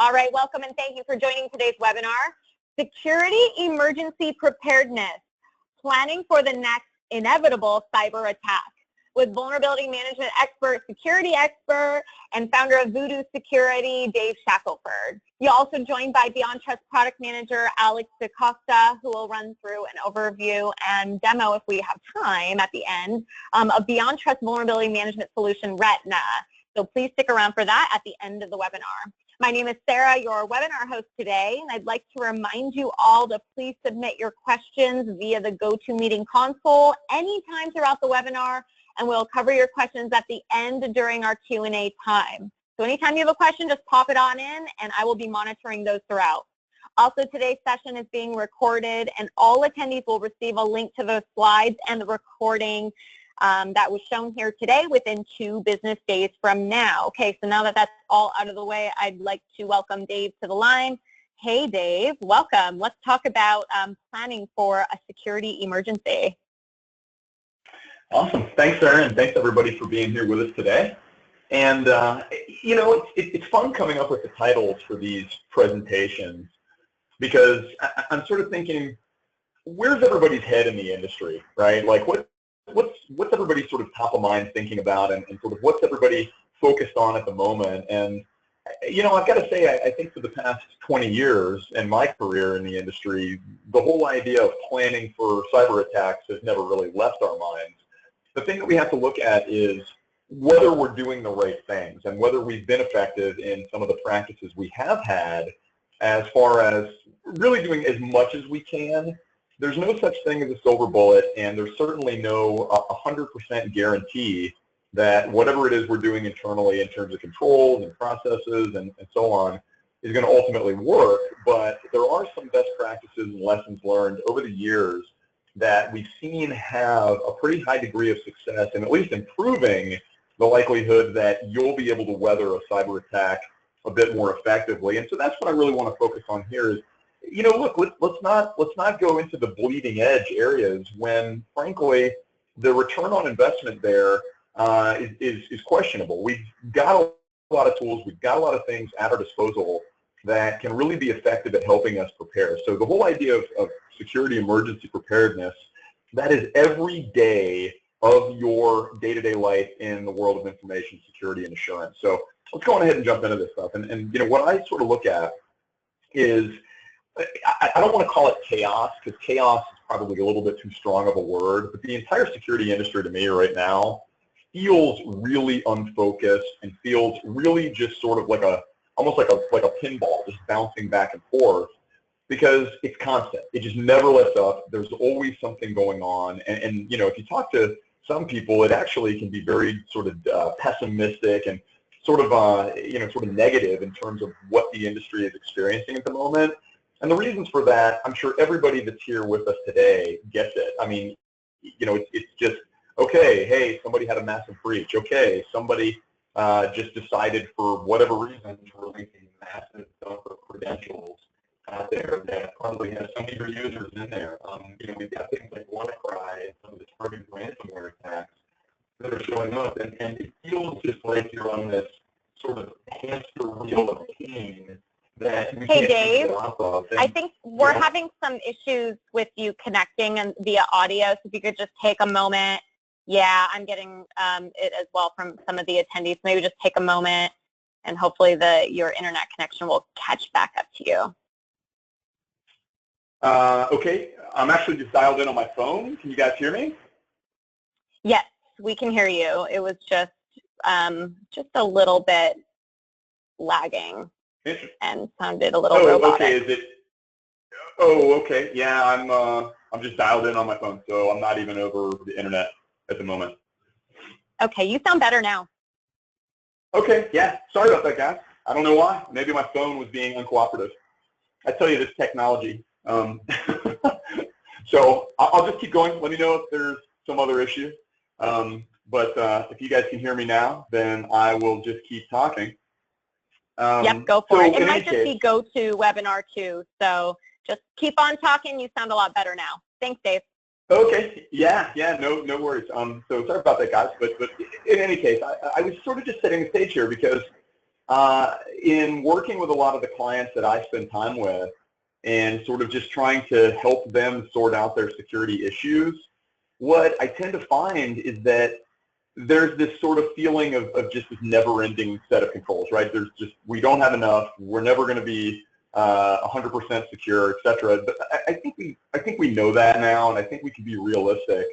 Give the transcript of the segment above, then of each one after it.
All right, welcome and thank you for joining today's webinar, Security Emergency Preparedness, Planning for the Next Inevitable Cyber Attack, with vulnerability management expert, security expert, and founder of Voodoo Security, Dave Shackleford. You're also joined by Beyond Trust product manager, Alex DaCosta, who will run through an overview and demo, if we have time at the end, of Beyond Trust vulnerability management solution, Retina. So please stick around for that at the end of the webinar. My name is Sarah, your webinar host today, and I'd like to remind you all to please submit your questions via the GoToMeeting console anytime throughout the webinar, and we'll cover your questions at the end during our Q&A time. So anytime you have a question, just pop it on in, and I will be monitoring those throughout. Also, today's session is being recorded, and all attendees will receive a link to those slides and the recording that was shown here today within 2 business days from now. Okay, so now that that's all out of the way, I'd like to welcome Dave to the line. Hey, Dave, welcome. Let's talk about planning for a security emergency. Awesome. Thanks, Sarah, and thanks, everybody, for being here with us today. And, you know, it's fun coming up with the titles for these presentations because I'm sort of thinking, where's everybody's head in the industry, right? Like, what's everybody sort of top of mind thinking about, and sort of what's everybody focused on at the moment? And, you know, I've got to say, I think for the past 20 years in my career in the industry, the whole idea of planning for cyber attacks has never really left our minds. The thing that we have to look at is whether we're doing the right things and whether we've been effective in some of the practices we have had as far as really doing as much as we can. There's no such thing as a silver bullet, and there's certainly no 100% guarantee that whatever it is we're doing internally in terms of controls and processes and so on is going to ultimately work. But there are some best practices and lessons learned over the years that we've seen have a pretty high degree of success in at least improving the likelihood that you'll be able to weather a cyber attack a bit more effectively. And so that's what I really want to focus on here is, you know, look, let's not go into the bleeding edge areas when, frankly, the return on investment there is questionable. We've got a lot of tools, we've got a lot of things at our disposal that can really be effective at helping us prepare. So the whole idea of security emergency preparedness, that is every day of your day-to-day life in the world of information security and assurance. So let's go on ahead and jump into this stuff. And you know, what I sort of look at is, I don't want to call it chaos, because chaos is probably a little bit too strong of a word, but the entire security industry to me right now feels really unfocused and feels really just sort of like almost like a pinball, just bouncing back and forth, because it's constant. It just never lets up. There's always something going on, and you know, if you talk to some people, it actually can be very sort of pessimistic and sort of you know, sort of negative in terms of what the industry is experiencing at the moment. And the reasons for that, I'm sure everybody that's here with us today gets it. I mean, you know, it's just, okay, hey, somebody had a massive breach. Okay, somebody just decided for whatever reason to release a massive dump of credentials out there that probably has some of your users in there. You know, we've got things like WannaCry and some of the targeted ransomware attacks that are showing up, and it feels just like you're on this sort of hamster wheel of pain. Hey, Dave, I think we're having some issues with you connecting and via audio, so if you could just take a moment. Yeah, I'm getting it as well from some of the attendees. Maybe just take a moment, and hopefully your internet connection will catch back up to you. Okay, I'm actually just dialed in on my phone. Can you guys hear me? Yes, we can hear you. It was just a little bit lagging and sounded a little robotic. Okay, is it? Oh, okay. Yeah, I'm just dialed in on my phone, so I'm not even over the internet at the moment. Okay, you sound better now. Okay, yeah. Sorry about that, guys. I don't know why. Maybe my phone was being uncooperative. I tell you, this technology. So I'll just keep going. Let me know if there's some other issue. But if you guys can hear me now, then I will just keep talking. Yep, go for it. It might just be GoToWebinar too. So just keep on talking. You sound a lot better now. Thanks, Dave. Okay. Yeah. No worries. So sorry about that, guys. But in any case, I was sort of just setting the stage here because in working with a lot of the clients that I spend time with and sort of just trying to help them sort out their security issues, what I tend to find is that there's this sort of feeling of just this never-ending set of controls, right? There's just, we don't have enough, we're never going to be 100% secure, et cetera. But I think we know that now, and I think we can be realistic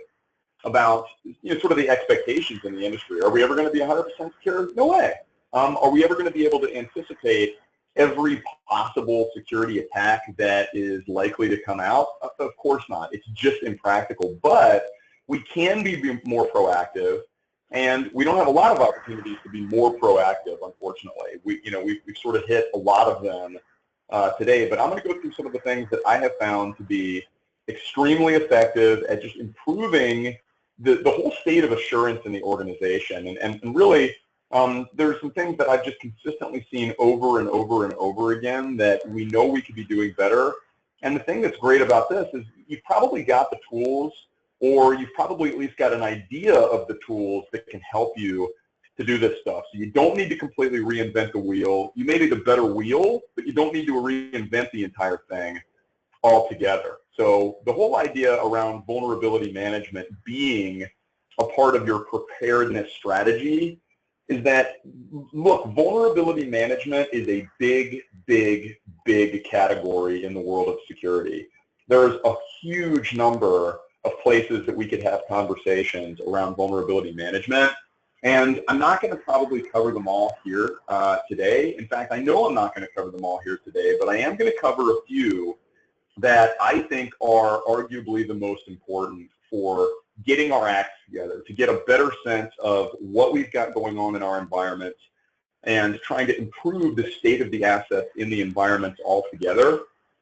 about, you know, sort of the expectations in the industry. Are we ever going to be 100% secure? No way. Are we ever going to be able to anticipate every possible security attack that is likely to come out? Of course not. It's just impractical. But we can be more proactive, and we don't have a lot of opportunities to be more proactive, unfortunately. We've sort of hit a lot of them today, but I'm going to go through some of the things that I have found to be extremely effective at just improving the whole state of assurance in the organization. And really, there's some things that I've just consistently seen over and over and over again that we know we could be doing better. And the thing that's great about this is you've probably got the tools, or you've probably at least got an idea of the tools that can help you to do this stuff. So you don't need to completely reinvent the wheel. You may need a better wheel, but you don't need to reinvent the entire thing altogether. So the whole idea around vulnerability management being a part of your preparedness strategy is that, look, vulnerability management is a big, big, big category in the world of security. There's a huge number of places that we could have conversations around vulnerability management. And I'm not going to probably cover them all here today. In fact, I know I'm not going to cover them all here today, but I am going to cover a few that I think are arguably the most important for getting our acts together, to get a better sense of what we've got going on in our environments and trying to improve the state of the assets in the environments altogether.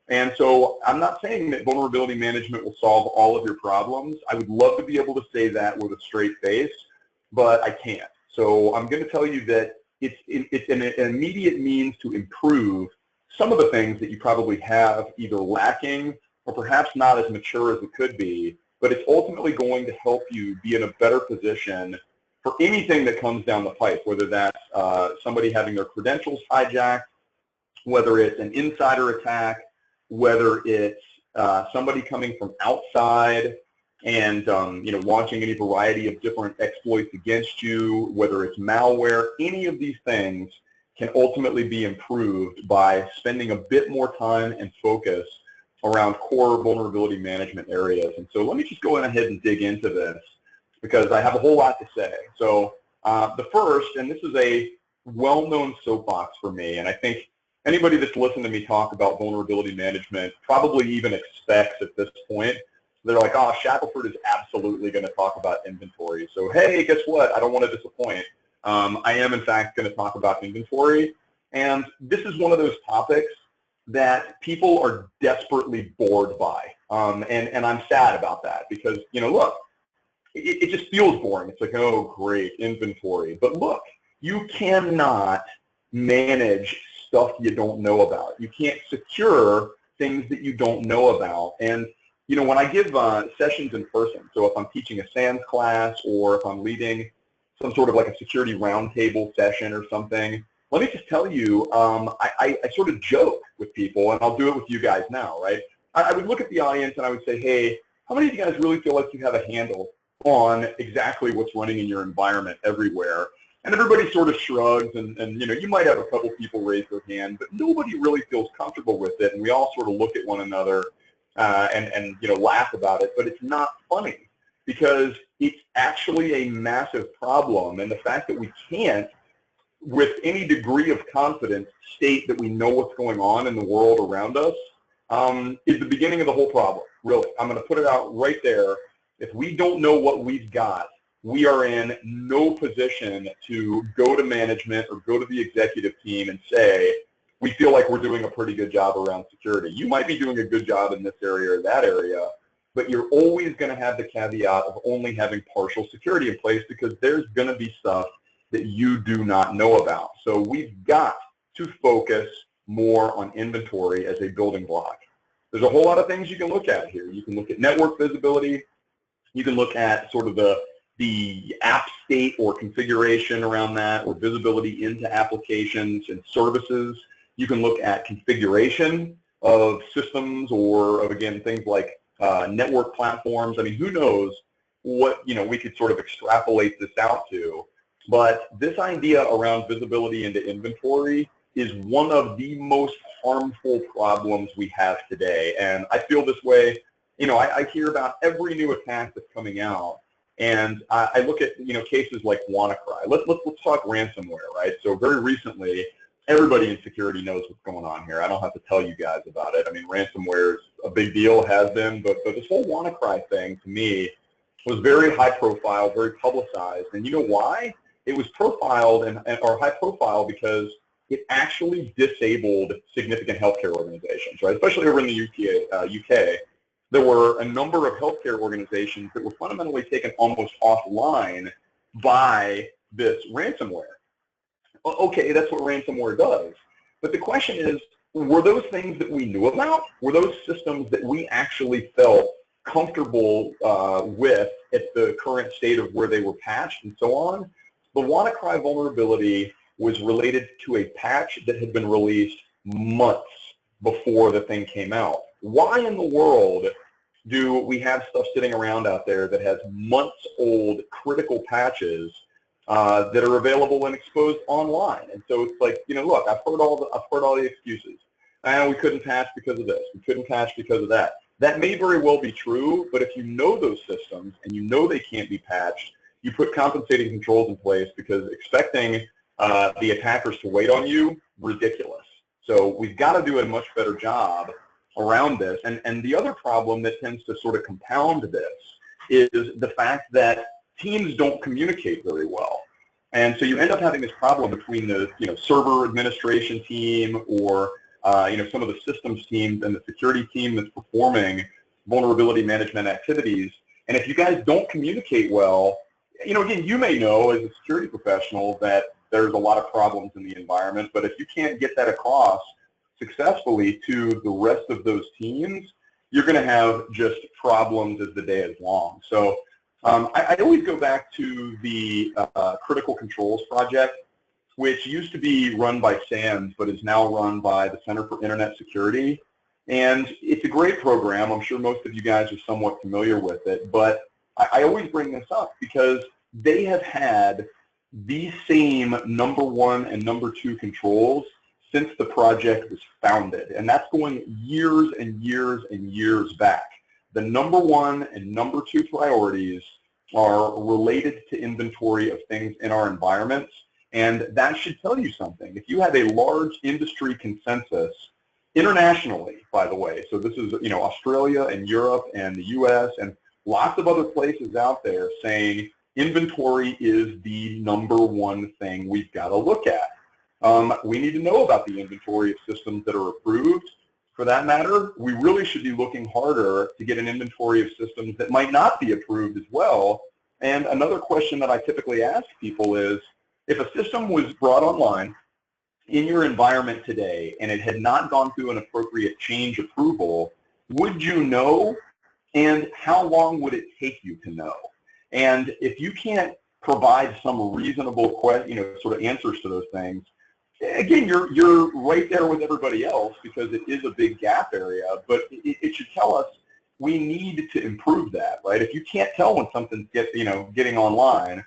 And so I'm not saying that vulnerability management will solve all of your problems. I would love to be able to say that with a straight face, but I can't. So I'm going to tell you that it's an immediate means to improve some of the things that you probably have either lacking or perhaps not as mature as it could be, but it's ultimately going to help you be in a better position for anything that comes down the pipe, whether that's somebody having their credentials hijacked, whether it's an insider attack, whether it's somebody coming from outside and launching any variety of different exploits against you, whether it's malware. Any of these things can ultimately be improved by spending a bit more time and focus around core vulnerability management areas. And so let me just go ahead and dig into this because I have a whole lot to say. So the first, and this is a well-known soapbox for me, and I think anybody that's listened to me talk about vulnerability management probably even expects at this point, they're like, oh, Shackleford is absolutely going to talk about inventory. So, hey, guess what? I don't want to disappoint. I am, in fact, going to talk about inventory. And this is one of those topics that people are desperately bored by. And I'm sad about that because, look, it just feels boring. It's like, oh, great, inventory. But look, you cannot manage stuff you don't know about. You can't secure things that you don't know about. And when I give sessions in person, so if I'm teaching a SANS class or if I'm leading some sort of like a security roundtable session or something, let me just tell you, I sort of joke with people, and I'll do it with you guys now, right? I would look at the audience and I would say, hey, how many of you guys really feel like you have a handle on exactly what's running in your environment everywhere? And everybody sort of shrugs, and you might have a couple people raise their hand, but nobody really feels comfortable with it, and we all sort of look at one another and laugh about it, but it's not funny because it's actually a massive problem, and the fact that we can't, with any degree of confidence, state that we know what's going on in the world around us is the beginning of the whole problem, really. I'm going to put it out right there. If we don't know what we've got, we are in no position to go to management or go to the executive team and say, we feel like we're doing a pretty good job around security. You might be doing a good job in this area or that area, but you're always going to have the caveat of only having partial security in place because there's going to be stuff that you do not know about. So we've got to focus more on inventory as a building block. There's a whole lot of things you can look at here. You can look at network visibility. You can look at sort of the the app state or configuration around that, or visibility into applications and services. You can look at configuration of systems, or of, again, things like network platforms. I mean, who knows what, we could sort of extrapolate this out to. But this idea around visibility into inventory is one of the most harmful problems we have today. And I feel this way, I hear about every new attack that's coming out, and I look at, cases like WannaCry. Let's talk ransomware, right? So very recently, everybody in security knows what's going on here. I don't have to tell you guys about it. I mean, ransomware is a big deal, has been, but this whole WannaCry thing, to me, was very high profile, very publicized. And you know why? It was profiled or high profile because it actually disabled significant healthcare organizations, right? Especially over in the UK. There were a number of healthcare organizations that were fundamentally taken almost offline by this ransomware. Okay, that's what ransomware does. But the question is, were those things that we knew about? Were those systems that we actually felt comfortable with at the current state of where they were patched and so on? The WannaCry vulnerability was related to a patch that had been released months before the thing came out. Why in the world do we have stuff sitting around out there that has months-old critical patches that are available and exposed online? And so it's like, look, I've heard all the excuses. We couldn't patch because of this. We couldn't patch because of that. That may very well be true, but if you know those systems and you know they can't be patched, you put compensating controls in place, because expecting the attackers to wait on you, ridiculous. So we've got to do a much better job around this. And the other problem that tends to sort of compound this is the fact that teams don't communicate very well. And so you end up having this problem between the server administration team, or some of the systems teams, and the security team that's performing vulnerability management activities. And if you guys don't communicate well, again, you may know as a security professional that there's a lot of problems in the environment, but if you can't get that across successfully to the rest of those teams, you're going to have just problems as the day is long. So I always go back to the Critical Controls Project, which used to be run by SANS, but is now run by the Center for Internet Security. And it's a great program. I'm sure most of you guys are somewhat familiar with it, but I always bring this up because they have had the same #1 and #2 controls since the project was founded. And that's going years and years and years back. The #1 and #2 priorities are related to inventory of things in our environments. And that should tell you something. If you have a large industry consensus internationally, by the way, so this is Australia and Europe and the US and lots of other places out there saying inventory is the #1 thing we've got to look at. We need to know about the inventory of systems that are approved. For that matter, we really should be looking harder to get an inventory of systems that might not be approved as well. And another question that I typically ask people is, if a system was brought online in your environment today and it had not gone through an appropriate change approval, would you know? And how long would it take you to know? And if you can't provide some reasonable sort of answers to those things, again, you're right there with everybody else, because it is a big gap area, but it should tell us we need to improve that, right? If you can't tell when something's getting online,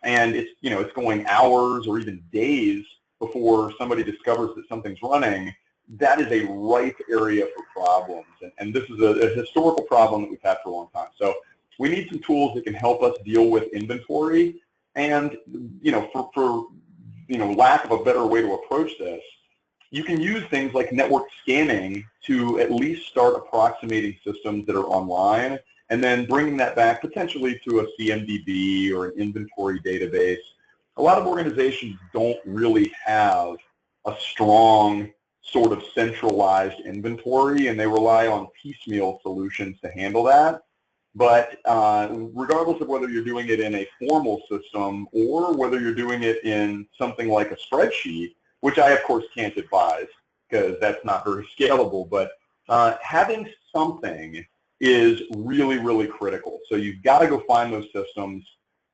and it's going hours or even days before somebody discovers that something's running, that is a ripe area for problems. And this is a historical problem that we've had for a long time. So we need some tools that can help us deal with inventory. And for lack of a better way to approach this, you can use things like network scanning to at least start approximating systems that are online, and then bringing that back potentially to a CMDB or an inventory database. A lot of organizations don't really have a strong sort of centralized inventory, and they rely on piecemeal solutions to handle that. But regardless of whether you're doing it in a formal system or whether you're doing it in something like a spreadsheet, which I of course can't advise because that's not very scalable, but having something is really, really critical. So you've got to go find those systems.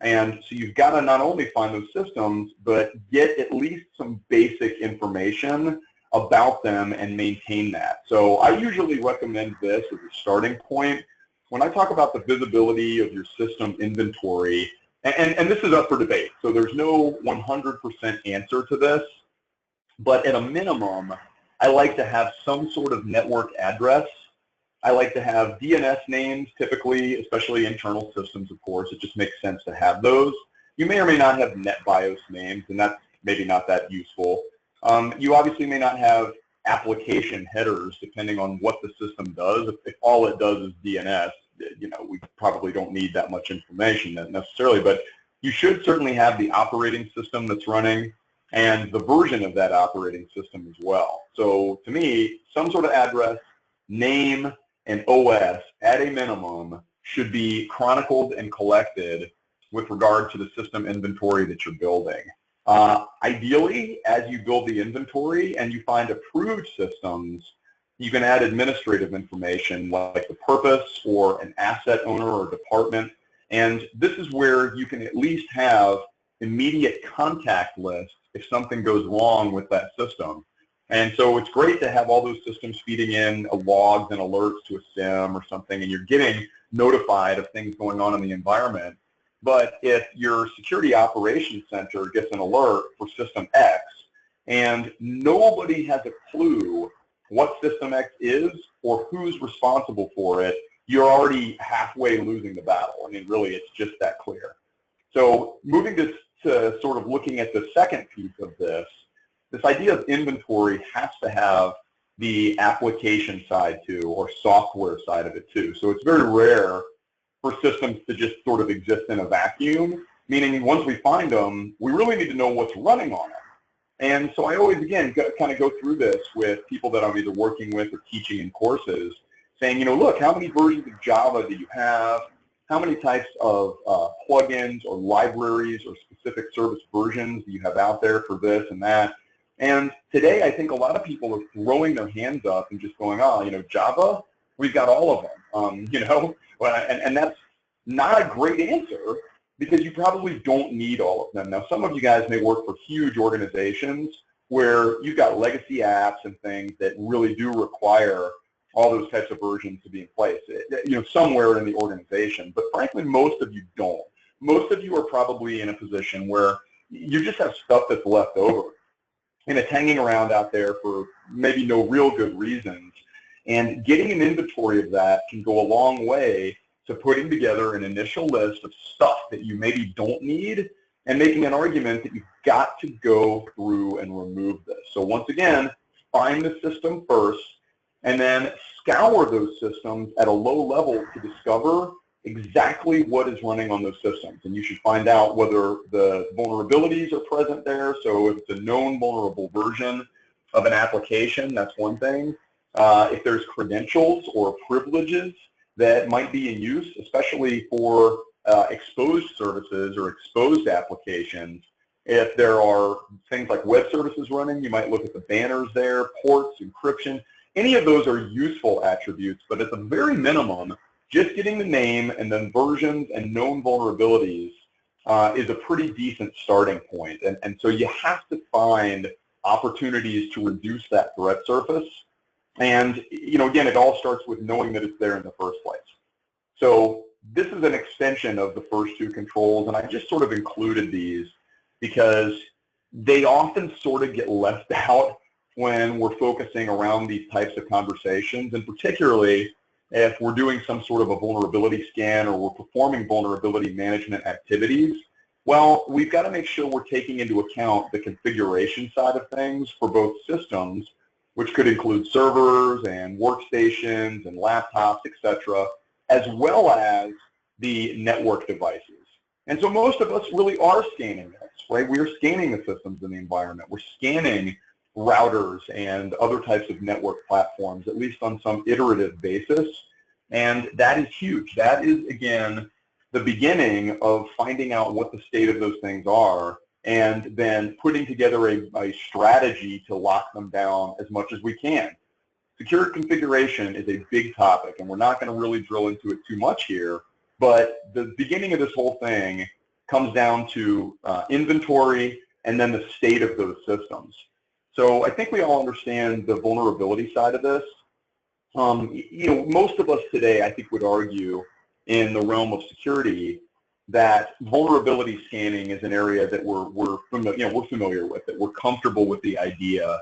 And so you've got to not only find those systems, but get at least some basic information about them and maintain that. So I usually recommend this as a starting point. When I talk about the visibility of your system inventory, and this is up for debate, so there's no 100% answer to this, but at a minimum, I like to have some sort of network address. I like to have DNS names, typically, especially internal systems, of course. It just makes sense to have those. You may or may not have NetBIOS names, and that's maybe not that useful. You obviously may not have application headers, depending on what the system does. If all it does is DNS, we probably don't need that much information necessarily, but you should certainly have the operating system that's running and the version of that operating system as well. So to me, some sort of address, name, and OS at a minimum should be chronicled and collected with regard to the system inventory that you're building. Ideally, as you build the inventory and you find approved systems, you can add administrative information like the purpose or an asset owner or department. And this is where you can at least have immediate contact lists if something goes wrong with that system. And so it's great to have all those systems feeding in logs and alerts to a SIM or something, and you're getting notified of things going on in the environment. But if your security operations center gets an alert for system X and nobody has a clue what system X is or who's responsible for it, you're already halfway losing the battle. I mean, really, it's just that clear. So moving to sort of looking at the second piece of this idea of inventory has to have the application side too, or software side of it too. So it's very rare for systems to just sort of exist in a vacuum, meaning once we find them, we really need to know what's running on them. And so I always, again, kind of go through this with people that I'm either working with or teaching in courses, saying, look, how many versions of Java do you have? How many types of plugins or libraries or specific service versions do you have out there for this and that? And today, I think a lot of people are throwing their hands up and just going, Java, we've got all of them, and that's not a great answer because you probably don't need all of them. Now, some of you guys may work for huge organizations where you've got legacy apps and things that really do require all those types of versions to be in place, somewhere in the organization. But frankly, most of you don't. Most of you are probably in a position where you just have stuff that's left over, and it's hanging around out there for maybe no real good reasons. And getting an inventory of that can go a long way to putting together an initial list of stuff that you maybe don't need and making an argument that you've got to go through and remove this. So once again, find the system first and then scour those systems at a low level to discover exactly what is running on those systems. And you should find out whether the vulnerabilities are present there. So if it's a known vulnerable version of an application, that's one thing. If there's credentials or privileges that might be in use, especially for exposed services or exposed applications. If there are things like web services running, you might look at the banners there, ports, encryption. Any of those are useful attributes, but at the very minimum, just getting the name and then versions and known vulnerabilities is a pretty decent starting point. And so you have to find opportunities to reduce that threat surface. And, again, it all starts with knowing that it's there in the first place. So this is an extension of the first two controls, and I just sort of included these because they often sort of get left out when we're focusing around these types of conversations, and particularly if we're doing some sort of a vulnerability scan or we're performing vulnerability management activities. Well, we've got to make sure we're taking into account the configuration side of things for both systems, which could include servers and workstations and laptops, etc., as well as the network devices. And so most of us really are scanning this, right? We are scanning the systems in the environment. We're scanning routers and other types of network platforms, at least on some iterative basis. And that is huge. That is, again, the beginning of finding out what the state of those things are and then putting together a strategy to lock them down as much as we can. Secure configuration is a big topic, and we're not going to really drill into it too much here, but the beginning of this whole thing comes down to inventory and then the state of those systems. So I think we all understand the vulnerability side of this. Most of us today, I think, would argue in the realm of security that vulnerability scanning is an area that we're familiar with, that we're comfortable with the idea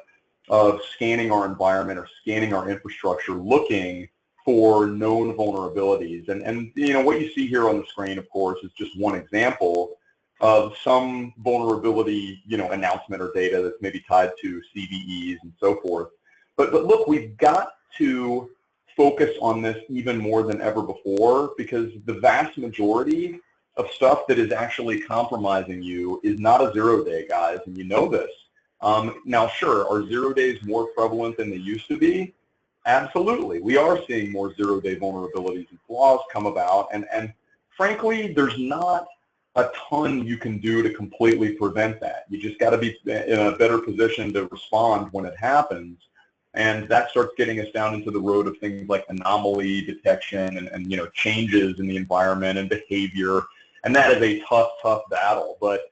of scanning our environment or scanning our infrastructure, looking for known vulnerabilities. And what you see here on the screen, of course, is just one example of some vulnerability, announcement or data that's maybe tied to CVEs and so forth. But look, we've got to focus on this even more than ever before, because the vast majority of stuff that is actually compromising you is not a 0-day, guys, and you know this. Now, sure, are 0 days more prevalent than they used to be? Absolutely. We are seeing more 0-day vulnerabilities and flaws come about, and frankly, there's not a ton you can do to completely prevent that. You just got to be in a better position to respond when it happens, and that starts getting us down into the road of things like anomaly detection and changes in the environment and behavior, and that is a tough battle. But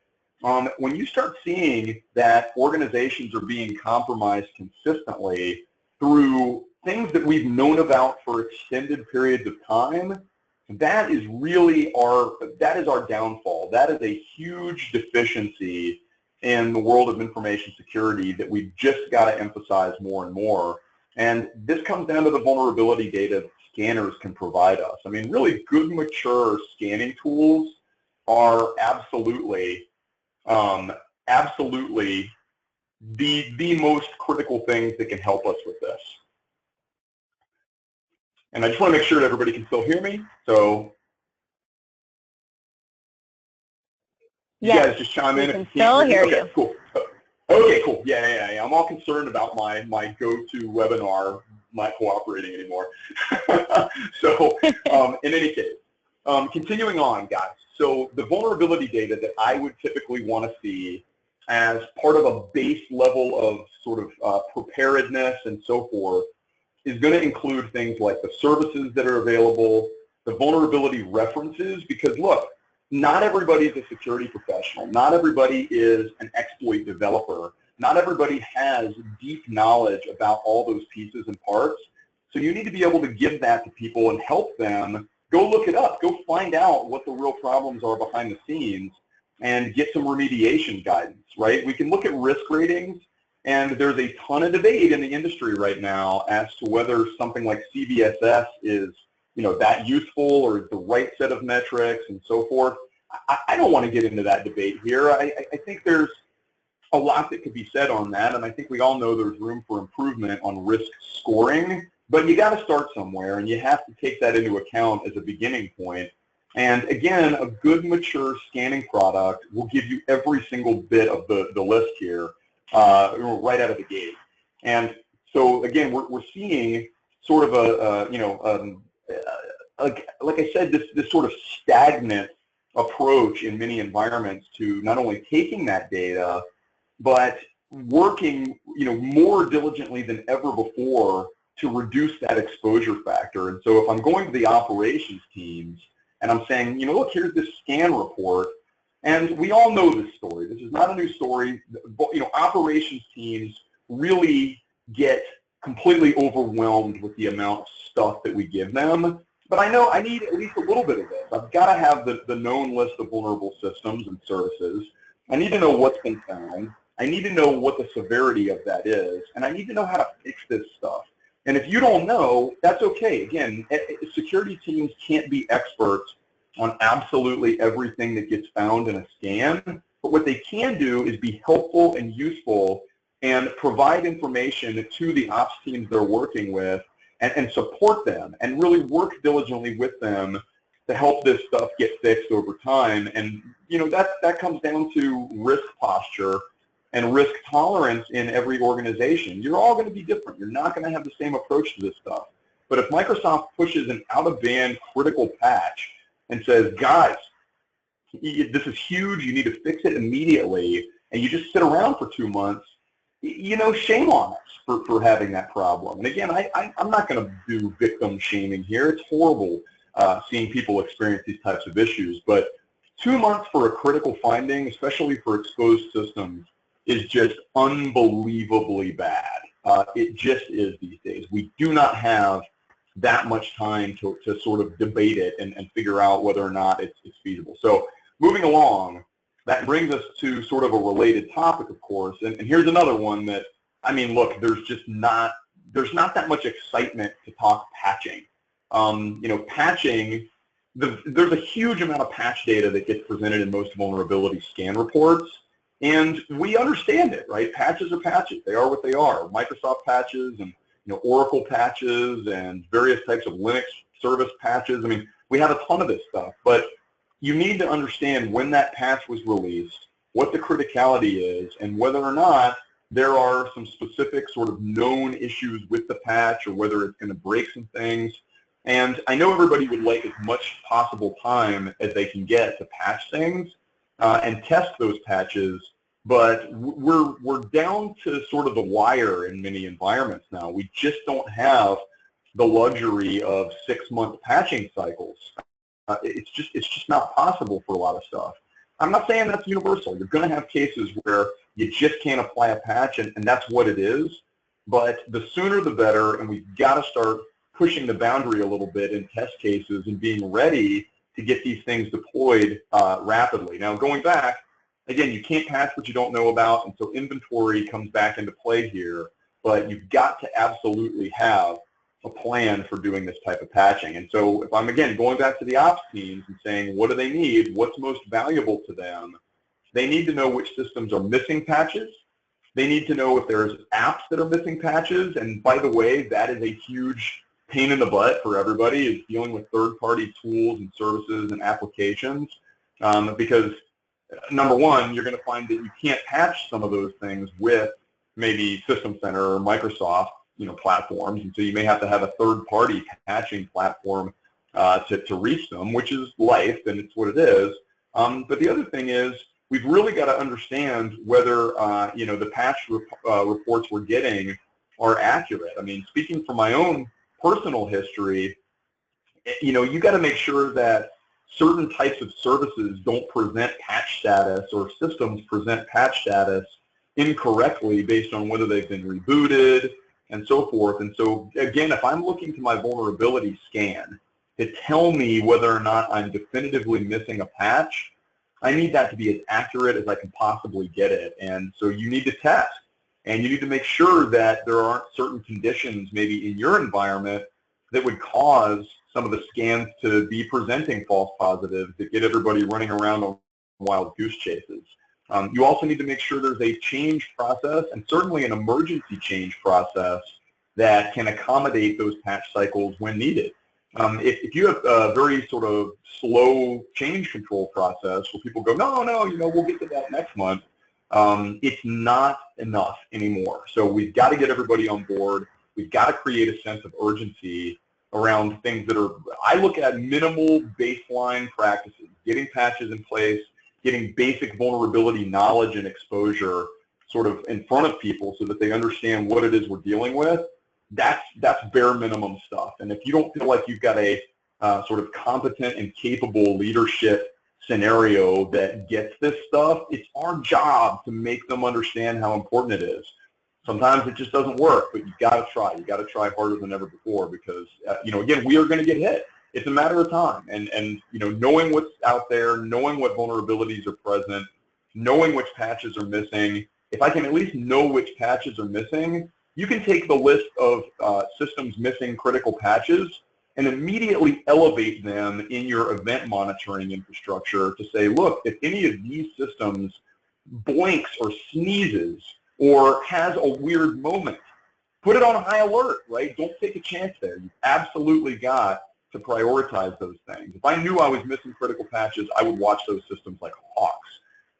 when you start seeing that organizations are being compromised consistently through things that we've known about for extended periods of time, that is really our downfall. That is a huge deficiency in the world of information security that we've just got to emphasize more and more. And this comes down to the vulnerability data that scanners can provide us. I mean, really good, mature scanning tools are absolutely the most critical things that can help us with this. And I just want to make sure that everybody can still hear me. So you guys just chime in if you can't hear you. Okay, cool. Okay, cool. Yeah. I'm all concerned about my go-to webinar not cooperating anymore. So in any case, continuing on, guys. So the vulnerability data that I would typically want to see as part of a base level of sort of preparedness and so forth is going to include things like the services that are available, the vulnerability references, because look, not everybody is a security professional. Not everybody is an exploit developer. Not everybody has deep knowledge about all those pieces and parts. So you need to be able to give that to people and help them go look it up, go find out what the real problems are behind the scenes and get some remediation guidance, right? We can look at risk ratings, and there's a ton of debate in the industry right now as to whether something like CVSS is, that useful or is the right set of metrics and so forth. I don't want to get into that debate here. I think there's a lot that could be said on that, and I think we all know there's room for improvement on risk scoring, but you got to start somewhere, and you have to take that into account as a beginning point. And again, a good, mature scanning product will give you every single bit of the list here right out of the gate. And so again, we're seeing sort of like I said, this sort of stagnant approach in many environments to not only taking that data, but working more diligently than ever before to reduce that exposure factor. And so if I'm going to the operations teams and I'm saying, look, here's this scan report, and we all know this story. This is not a new story. Operations teams really get completely overwhelmed with the amount of stuff that we give them. But I know I need at least a little bit of this. I've got to have the known list of vulnerable systems and services. I need to know what's been found. I need to know what the severity of that is, and I need to know how to fix this stuff. And if you don't know, that's okay. Again, security teams can't be experts on absolutely everything that gets found in a scan, but what they can do is be helpful and useful and provide information to the ops teams they're working with and support them and really work diligently with them to help this stuff get fixed over time. And that comes down to risk posture and risk tolerance in every organization. You're all going to be different. You're not going to have the same approach to this stuff. But if Microsoft pushes an out-of-band critical patch and says, guys, this is huge, you need to fix it immediately, and you just sit around for 2 months, shame on us for having that problem. And again, I'm not going to do victim shaming here. It's horrible seeing people experience these types of issues. But 2 months for a critical finding, especially for exposed systems, is just unbelievably bad. It just is these days. We do not have that much time to sort of debate it and figure out whether or not it's feasible. So moving along, that brings us to sort of a related topic, of course, and here's another one that, I mean, look, there's not that much excitement to talk patching. You know, patching, there's a huge amount of patch data that gets presented in most vulnerability scan reports, and we understand it, right? Patches are patches. They are what they are. Microsoft patches and, you know, Oracle patches and various types of Linux service patches. I mean, we have a ton of this stuff, but you need to understand when that patch was released, what the criticality is, and whether or not there are some specific sort of known issues with the patch or whether it's going to break some things. And I know everybody would like as much possible time as they can get to patch things and test those patches, but we're down to sort of the wire in many environments now. We just don't have the luxury of 6-month patching cycles. It's just not possible for a lot of stuff. I'm not saying that's universal. You're going to have cases where you just can't apply a patch, and that's what it is. But the sooner the better, and we've got to start pushing the boundary a little bit in test cases and being ready to get these things deployed rapidly. Now, going back, again, you can't patch what you don't know about, and so inventory comes back into play here, but you've got to absolutely have a plan for doing this type of patching. And so if I'm, again, going back to the ops teams and saying, what do they need? What's most valuable to them? They need to know which systems are missing patches. They need to know if there's apps that are missing patches. And by the way, that is a huge pain in the butt for everybody, is dealing with third-party tools and services and applications. Because number one, you're going to find that you can't patch some of those things with maybe System Center or Microsoft, you know, platforms, and so you may have to have a third-party patching platform to reach them, which is life, and it's what it is. But the other thing is, we've really got to understand whether you know, the patch reports we're getting are accurate. I mean, speaking from my own personal history, you know, you got to make sure that certain types of services don't present patch status, or systems present patch status incorrectly based on whether they've been rebooted and so forth. And so, again, if I'm looking to my vulnerability scan to tell me whether or not I'm definitively missing a patch, I need that to be as accurate as I can possibly get it. And so you need to test, and you need to make sure that there aren't certain conditions maybe in your environment that would cause some of the scans to be presenting false positives that get everybody running around on wild goose chases. You also need to make sure there's a change process, and certainly an emergency change process, that can accommodate those patch cycles when needed. If you have a very sort of slow change control process where people go, no, you know, we'll get to that next month, it's not enough anymore. So we've got to get everybody on board. We've got to create a sense of urgency around things that are, I look at minimal baseline practices, getting patches in place, getting basic vulnerability knowledge and exposure sort of in front of people so that they understand what it is we're dealing with. That's bare minimum stuff. And if you don't feel like you've got a sort of competent and capable leadership scenario that gets this stuff, it's our job to make them understand how important it is. Sometimes it just doesn't work, but you've got to try. You've got to try harder than ever before, because, you know, again, we are going to get hit. It's a matter of time. And you know, knowing what's out there, knowing what vulnerabilities are present, knowing which patches are missing. If I can at least know which patches are missing, you can take the list of systems missing critical patches and immediately elevate them in your event monitoring infrastructure to say, look, if any of these systems blinks or sneezes or has a weird moment, put it on high alert, right? Don't take a chance there. You've absolutely got to prioritize those things. If I knew I was missing critical patches, I would watch those systems like hawks.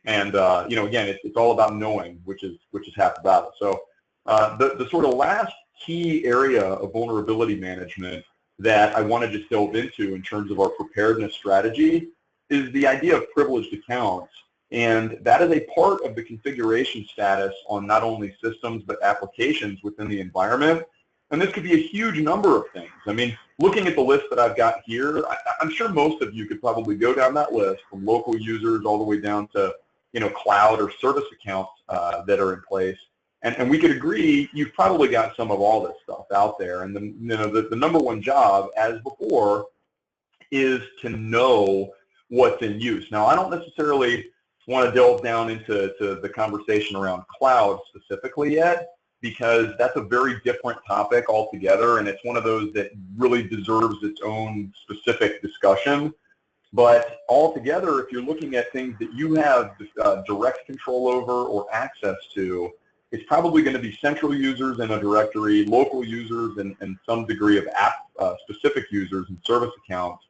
And you know, again, it's all about knowing, which is half the battle. So the sort of last key area of vulnerability management that I want to just delve into in terms of our preparedness strategy is the idea of privileged accounts. And that is a part of the configuration status on not only systems but applications within the environment. And this could be a huge number of things. I mean, looking at the list that I've got here, I'm sure most of you could probably go down that list from local users all the way down to, cloud or service accounts that are in place. And we could agree you've probably got some of all this stuff out there. And the number one job, as before, is to know what's in use. Now, I don't necessarily want to delve down into the conversation around cloud specifically yet, because that's a very different topic altogether, and it's one of those that really deserves its own specific discussion. But altogether, if you're looking at things that you have direct control over or access to, it's probably going to be central users in a directory, local users, and some degree of app-specific users and service accounts.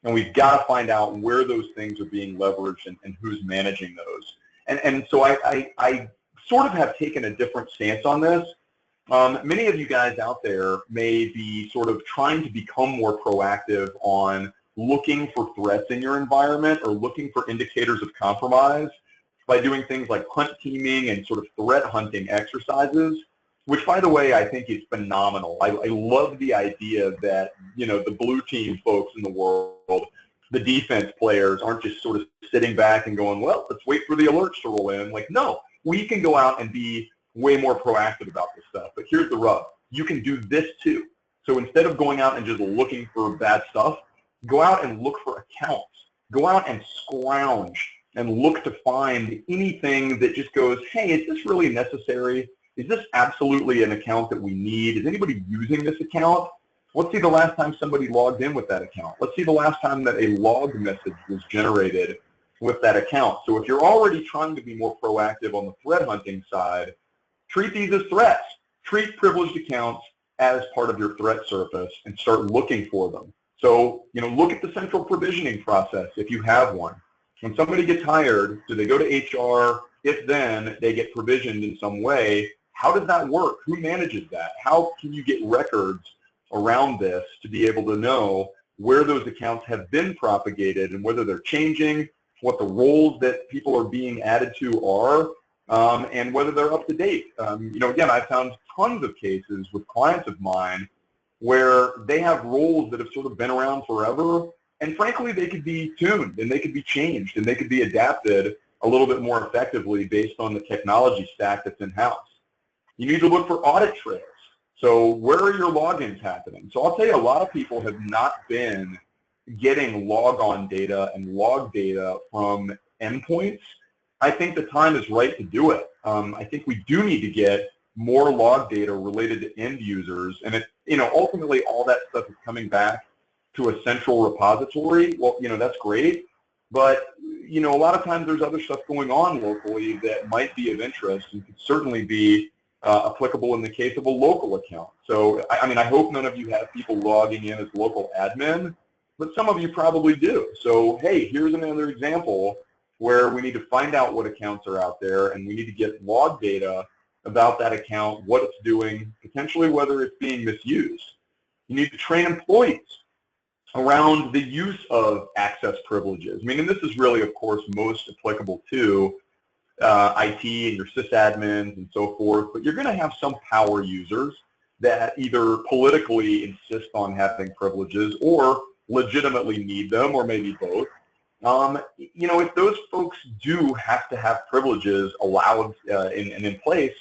And we've got to find out where those things are being leveraged and who's managing those. And so I sort of have taken a different stance on this. Many of you guys out there may be sort of trying to become more proactive on looking for threats in your environment or looking for indicators of compromise by doing things like hunt teaming and sort of threat hunting exercises, which, by the way, I think is phenomenal. I love the idea that, the blue team folks in the world, the defense players, aren't just sort of sitting back and going, well, let's wait for the alerts to roll in. Like, no, we can go out and be way more proactive about this stuff. But here's the rub. You can do this too. So instead of going out and just looking for bad stuff, go out and look for accounts. Go out and scrounge and look to find anything that just goes, hey, is this really necessary? Is this absolutely an account that we need? Is anybody using this account? Let's see the last time somebody logged in with that account. Let's see the last time that a log message was generated with that account. So if you're already trying to be more proactive on the threat hunting side, treat these as threats. Treat privileged accounts as part of your threat surface and start looking for them. So, look at the central provisioning process if you have one. When somebody gets hired, do they go to HR? If then they get provisioned in some way, how does that work? Who manages that? How can you get records around this to be able to know where those accounts have been propagated and whether they're changing, what the roles that people are being added to are, and whether they're up to date. Again, I've found tons of cases with clients of mine where they have roles that have sort of been around forever, and frankly, they could be tuned and they could be changed and they could be adapted a little bit more effectively based on the technology stack that's in-house. You need to look for audit trails. So where are your logins happening? So I'll tell you, a lot of people have not been getting logon data and log data from endpoints. I think the time is right to do it. I think we do need to get more log data related to end users, and ultimately all that stuff is coming back to a central repository. Well, that's great, but a lot of times there's other stuff going on locally that might be of interest and could certainly be applicable in the case of a local account. So, I hope none of you have people logging in as local admin, but some of you probably do. So, hey, here's another example where we need to find out what accounts are out there, and we need to get log data about that account, what it's doing, potentially whether it's being misused. You need to train employees around the use of access privileges. And this is really, of course, most applicable to IT and your sysadmins and so forth, but you're going to have some power users that either politically insist on having privileges or legitimately need them, or maybe both. If those folks do have to have privileges allowed and in place,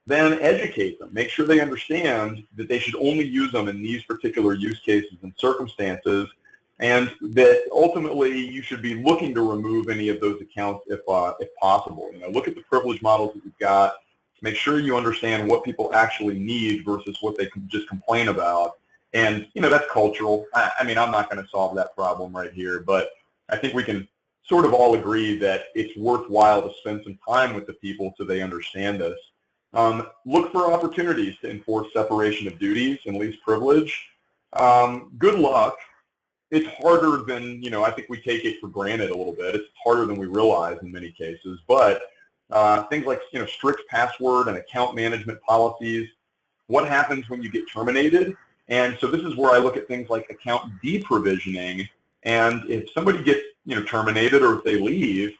then educate them. Make sure they understand that they should only use them in these particular use cases and circumstances, and that ultimately you should be looking to remove any of those accounts if possible. Look at the privilege models that you've got. Make sure you understand what people actually need versus what they can just complain about. And that's cultural. I'm not going to solve that problem right here, but I think we can sort of all agree that it's worthwhile to spend some time with the people so they understand this. Look for opportunities to enforce separation of duties and least privilege. Good luck. It's harder than, I think we take it for granted a little bit. It's harder than we realize in many cases, but things like, strict password and account management policies, what happens when you get terminated? And so this is where I look at things like account deprovisioning, and if somebody gets, terminated, or if they leave,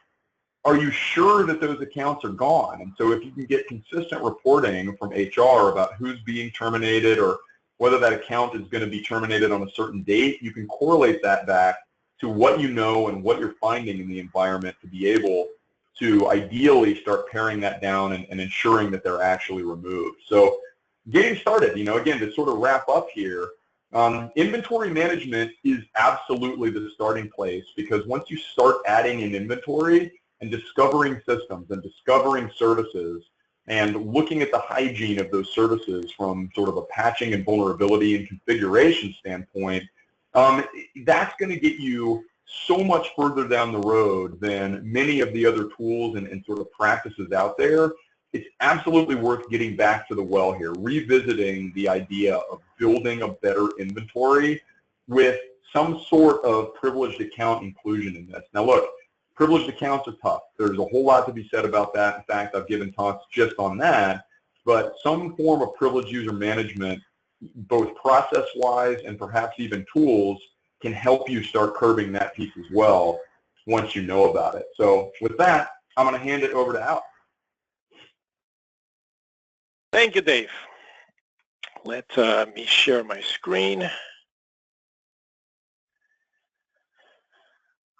are you sure that those accounts are gone? And so if you can get consistent reporting from HR about who's being terminated, or whether that account is going to be terminated on a certain date, you can correlate that back to what you know and what you're finding in the environment to be able to ideally start paring that down and ensuring that they're actually removed. So getting started, again, to sort of wrap up here, inventory management is absolutely the starting place, because once you start adding in inventory and discovering systems and discovering services and looking at the hygiene of those services from sort of a patching and vulnerability and configuration standpoint, that's going to get you so much further down the road than many of the other tools and sort of practices out there. It's absolutely worth getting back to the well here, revisiting the idea of building a better inventory with some sort of privileged account inclusion in this. Now look, privileged accounts are tough. There's a whole lot to be said about that. In fact, I've given talks just on that. But some form of privileged user management, both process-wise and perhaps even tools, can help you start curbing that piece as well once you know about it. So with that, I'm going to hand it over to Al. Thank you, Dave. Let me share my screen.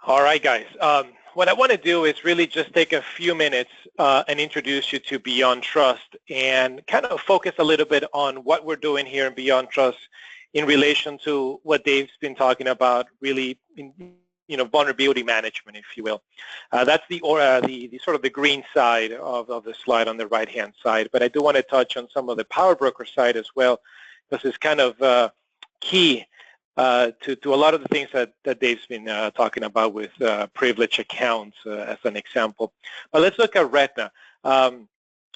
All right, guys. What I want to do is really just take a few minutes and introduce you to Beyond Trust and kind of focus a little bit on what we're doing here in Beyond Trust in relation to what Dave's been talking about, really, vulnerability management, if you will. That's the sort of the green side of the slide on the right-hand side. But I do want to touch on some of the power broker side as well, because it's kind of key to a lot of the things that Dave's been talking about with privileged accounts as an example. But let's look at Retina.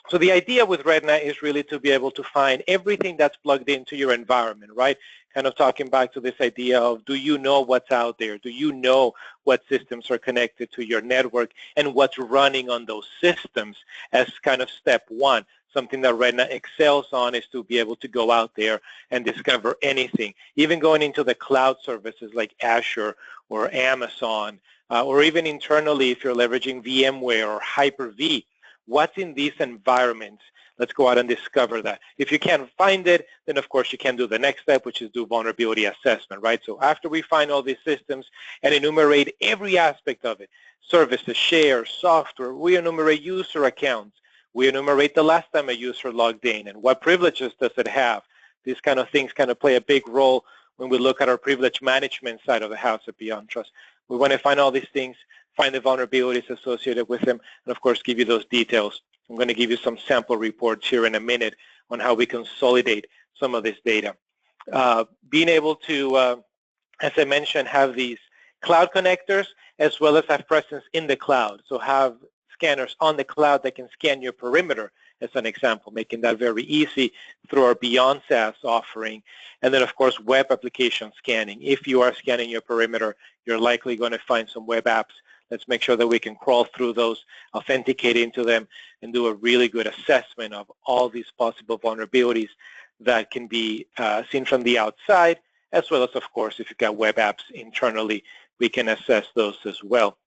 So the idea with Retina is really to be able to find everything that's plugged into your environment, right? Kind of talking back to this idea of, do you know what's out there? Do you know what systems are connected to your network and what's running on those systems as kind of step one? Something that Retina excels on is to be able to go out there and discover anything, even going into the cloud services like Azure or Amazon, or even internally if you're leveraging VMware or Hyper-V. What's in these environments? Let's go out and discover that. If you can't find it, then of course you can do the next step, which is do vulnerability assessment, right? So after we find all these systems and enumerate every aspect of it, services, shares, software, we enumerate user accounts. We enumerate the last time a user logged in and what privileges does it have. These kind of things kind of play a big role when we look at our privilege management side of the house at Beyond Trust. We want to find all these things, find the vulnerabilities associated with them, and of course give you those details. I'm going to give you some sample reports here in a minute on how we consolidate some of this data. Being able to, as I mentioned, have these cloud connectors as well as have presence in the cloud. So have scanners on the cloud that can scan your perimeter as an example, making that very easy through our Beyond SaaS offering. And then of course web application scanning. If you are scanning your perimeter, you're likely going to find some web apps. Let's make sure that we can crawl through those, authenticate into them, and do a really good assessment of all these possible vulnerabilities that can be seen from the outside, as well as, of course, if you've got web apps internally, we can assess those as well.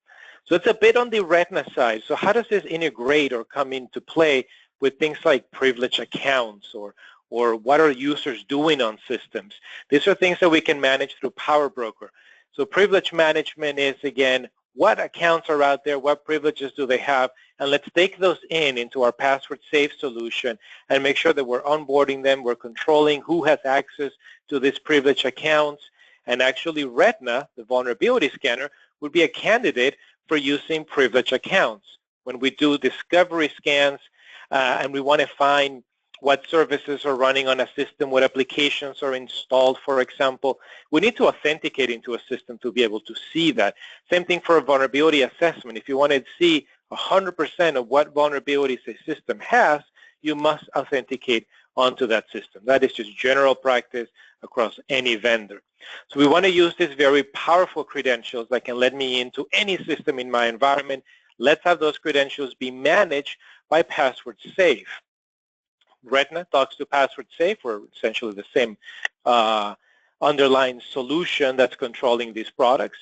So it's a bit on the Retina side. So how does this integrate or come into play with things like privileged accounts or what are users doing on systems? These are things that we can manage through Power Broker. So privilege management is, again, what accounts are out there, what privileges do they have, and let's take those into our password safe solution and make sure that we're onboarding them, we're controlling who has access to these privileged accounts, and actually Retina, the vulnerability scanner, would be a candidate for using privileged accounts. When we do discovery scans and we want to find what services are running on a system, what applications are installed, for example, we need to authenticate into a system to be able to see that. Same thing for a vulnerability assessment. If you want to see 100% of what vulnerabilities a system has, you must authenticate onto that system. That is just general practice across any vendor. So we want to use these very powerful credentials that can let me into any system in my environment. Let's have those credentials be managed by password safe. Retina talks to password safe. We're essentially the same underlying solution that's controlling these products.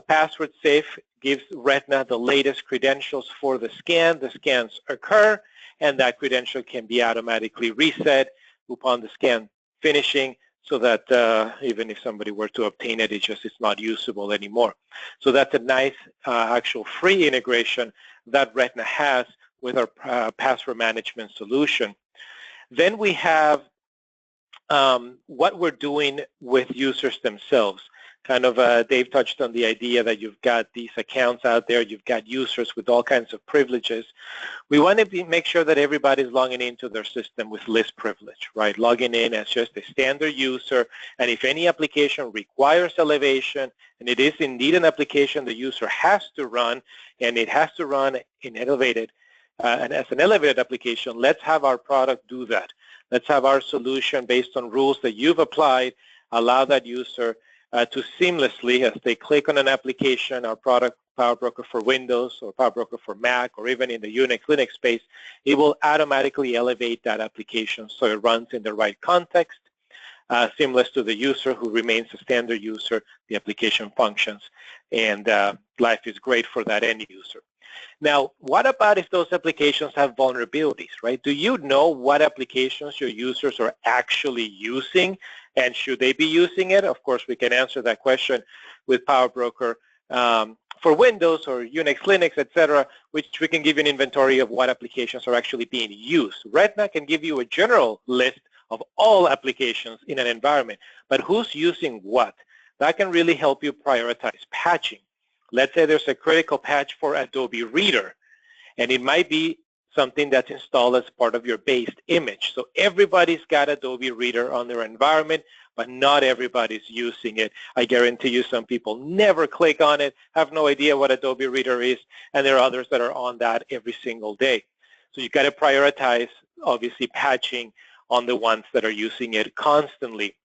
Password safe gives Retina the latest credentials for the scan. The scans occur, and that credential can be automatically reset upon the scan finishing. so that even if somebody were to obtain it, it's not usable anymore. So that's a nice actual free integration that Retina has with our password management solution. Then we have what we're doing with users themselves. Kind of Dave touched on the idea that you've got these accounts out there, you've got users with all kinds of privileges. We want to make sure that everybody's logging into their system with list privilege, right? Logging in as just a standard user, and if any application requires elevation, and it is indeed an application the user has to run, and it has to run in elevated, and as an elevated application, let's have our product do that. Let's have our solution based on rules that you've applied, allow that user to seamlessly, as they click on an application, our product, PowerBroker for Windows or PowerBroker for Mac, or even in the Unix, Linux space, it will automatically elevate that application so it runs in the right context, seamless to the user who remains a standard user, the application functions, and life is great for that end user. Now, what about if those applications have vulnerabilities, right? Do you know what applications your users are actually using, and should they be using it? Of course, we can answer that question with PowerBroker for Windows or Unix, Linux, etc., which we can give you an inventory of what applications are actually being used. Retina can give you a general list of all applications in an environment, but who's using what? That can really help you prioritize patching. Let's say there's a critical patch for Adobe Reader, and it might be something that's installed as part of your based image. So everybody's got Adobe Reader on their environment, but not everybody's using it. I guarantee you some people never click on it, have no idea what Adobe Reader is, and there are others that are on that every single day. So you've got to prioritize, obviously, patching on the ones that are using it constantly.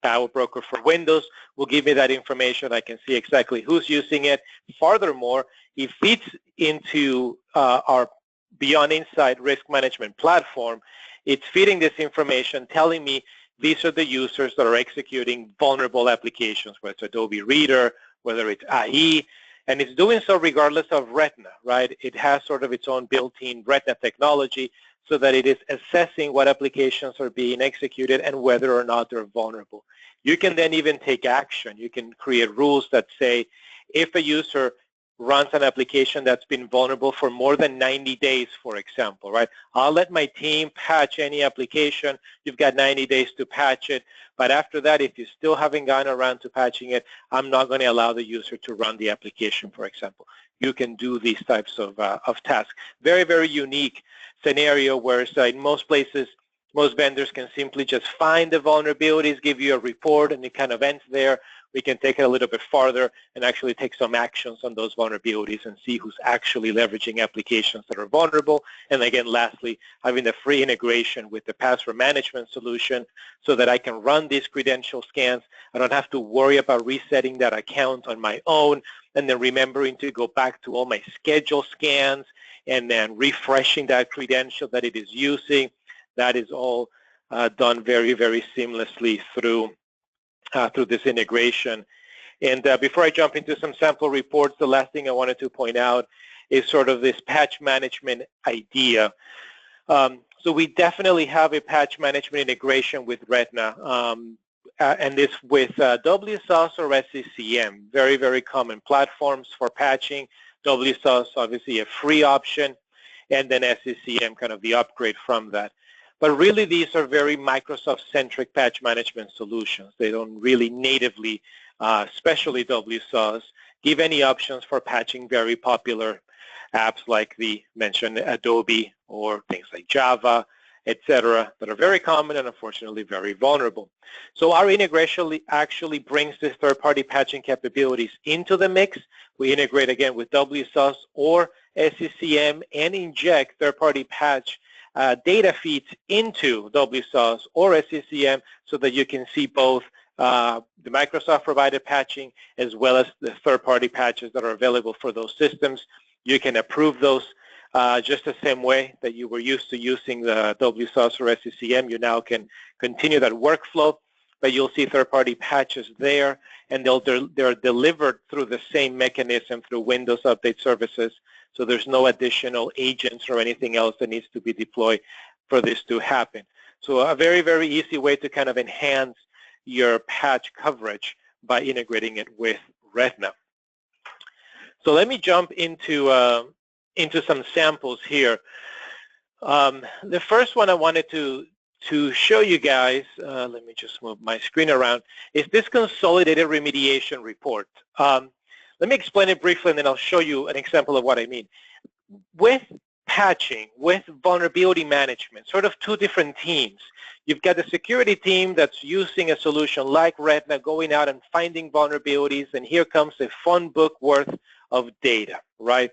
PowerBroker for Windows will give me that information. I can see exactly who's using it. Furthermore, it feeds into our Beyond Insight risk management platform. It's feeding this information, telling me these are the users that are executing vulnerable applications, whether it's Adobe Reader, whether it's IE, and it's doing so regardless of Retina, right? It has sort of its own built-in Retina technology so that it is assessing what applications are being executed and whether or not they're vulnerable. You can then even take action. You can create rules that say if a user runs an application that's been vulnerable for more than 90 days, for example, right? I'll let my team patch any application. You've got 90 days to patch it. But after that, if you still haven't gotten around to patching it, I'm not going to allow the user to run the application, for example. You can do these types of tasks. Very, very unique scenario where in most places, most vendors can simply just find the vulnerabilities, give you a report, and it kind of ends there. We can take it a little bit farther and actually take some actions on those vulnerabilities and see who's actually leveraging applications that are vulnerable. And again, lastly, having the free integration with the password management solution so that I can run these credential scans. I don't have to worry about resetting that account on my own and then remembering to go back to all my schedule scans and then refreshing that credential that it is using. That is all done very, very seamlessly through this integration. And before I jump into some sample reports, the last thing I wanted to point out is sort of this patch management idea. So we definitely have a patch management integration with Retina, and this with WSUS or SCCM, very, very common platforms for patching. WSUS, obviously a free option, and then SCCM, kind of the upgrade from that. But really, these are very Microsoft-centric patch management solutions. They don't really natively, especially WSUS, give any options for patching very popular apps like the mentioned Adobe or things like Java, etc., that are very common and unfortunately very vulnerable. So our integration actually brings this third-party patching capabilities into the mix. We integrate again with WSUS or SCCM and inject third-party patch data feeds into WSUS or SCCM so that you can see both the Microsoft-provided patching as well as the third-party patches that are available for those systems. You can approve those just the same way that you were used to using the WSUS or SCCM. You now can continue that workflow, but you'll see third-party patches there, and they're delivered through the same mechanism through Windows Update Services. So there's no additional agents or anything else that needs to be deployed for this to happen. So a very, very easy way to kind of enhance your patch coverage by integrating it with Retina. So let me jump into some samples here. The first one I wanted to show you guys, let me just move my screen around, is this consolidated remediation report. Let me explain it briefly and then I'll show you an example of what I mean. With patching, with vulnerability management, sort of two different teams. You've got the security team that's using a solution like Retina, going out and finding vulnerabilities, and here comes a phone book worth of data, right?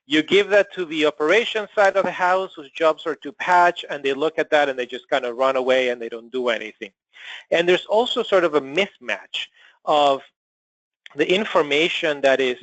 You give that to the operations side of the house whose jobs are to patch, and they look at that and they just kind of run away and they don't do anything. And there's also sort of a mismatch of the information that is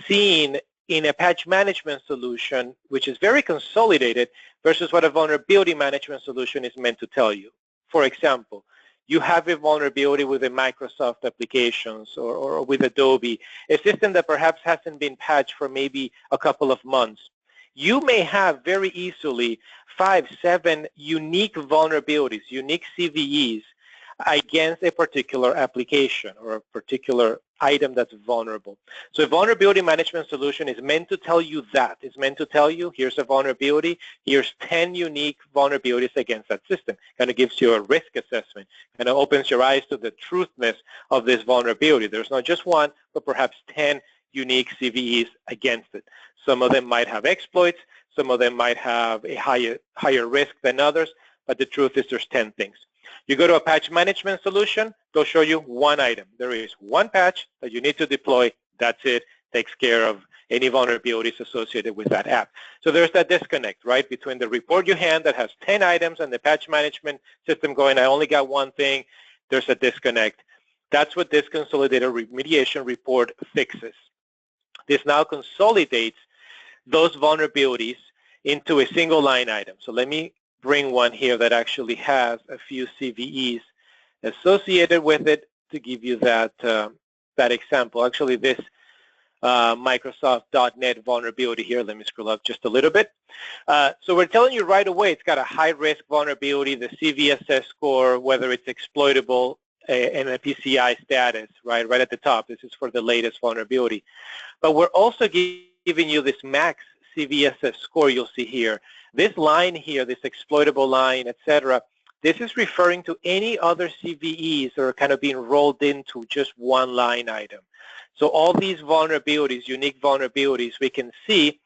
seen in a patch management solution, which is very consolidated, versus what a vulnerability management solution is meant to tell you. For example, you have a vulnerability with the Microsoft applications or with Adobe, a system that perhaps hasn't been patched for maybe a couple of months. You may have very easily 5, 7 unique vulnerabilities, unique CVEs against a particular application or a particular item that's vulnerable. So a vulnerability management solution is meant to tell you that. It's meant to tell you, here's a vulnerability, here's 10 unique vulnerabilities against that system. Kind of gives you a risk assessment, kind of opens your eyes to the truthness of this vulnerability. There's not just one, but perhaps 10 unique CVEs against it. Some of them might have exploits, some of them might have a higher risk than others, but the truth is there's 10 things. You go to a patch management solution, they'll show you one item. There is one patch that you need to deploy. That's it. Takes care of any vulnerabilities associated with that app. So there's that disconnect, right, between the report you hand that has 10 items and the patch management system going, I only got one thing. There's a disconnect. That's what this consolidated remediation report fixes. This now consolidates those vulnerabilities into a single line item. So let me bring one here that actually has a few CVEs associated with it to give you that that example. Actually, this Microsoft.NET vulnerability here, let me scroll up just a little bit. So we're telling you right away it's got a high-risk vulnerability, the CVSS score, whether it's exploitable, and a PCI status, right at the top. This is for the latest vulnerability. But we're also giving you this max CVSS score you'll see here. This line here, this exploitable line, etc., this is referring to any other CVEs that are kind of being rolled into just one line item. So all these vulnerabilities, unique vulnerabilities, we can see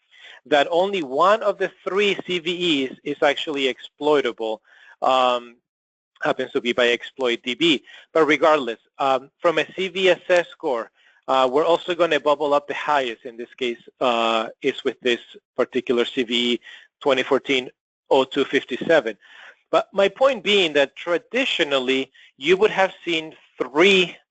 that only one of the 3 CVEs is actually exploitable, happens to be by ExploitDB. But regardless, from a CVSS score, we're also going to bubble up the highest. In this case, is with this particular CVE 2014-0257. But my point being that traditionally, you would have seen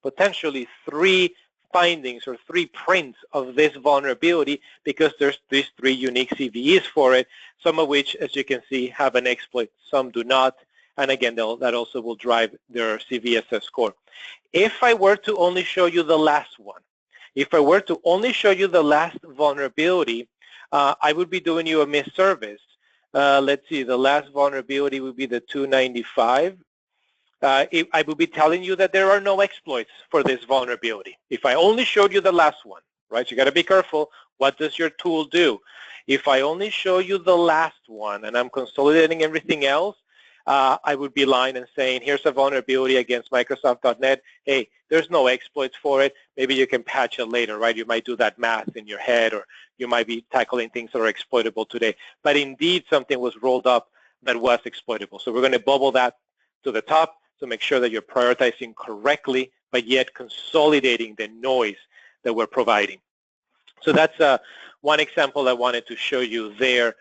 potentially three findings or 3 prints of this vulnerability because there's these 3 unique CVEs for it, some of which, as you can see, have an exploit, some do not. And again, that also will drive their CVSS score. If I were to only show you the last one, if I were to only show you the last vulnerability, I would be doing you a misservice. Let's see, the last vulnerability would be the 295. I would be telling you that there are no exploits for this vulnerability. If I only showed you the last one, right? So you got to be careful. What does your tool do? If I only show you the last one and I'm consolidating everything else, I would be lying and saying, here's a vulnerability against Microsoft.NET. Hey, there's no exploits for it. Maybe you can patch it later, right? You might do that math in your head, or you might be tackling things that are exploitable today. But indeed, something was rolled up that was exploitable. So we're going to bubble that to the top to make sure that you're prioritizing correctly, but yet consolidating the noise that we're providing. So that's one example I wanted to show you there.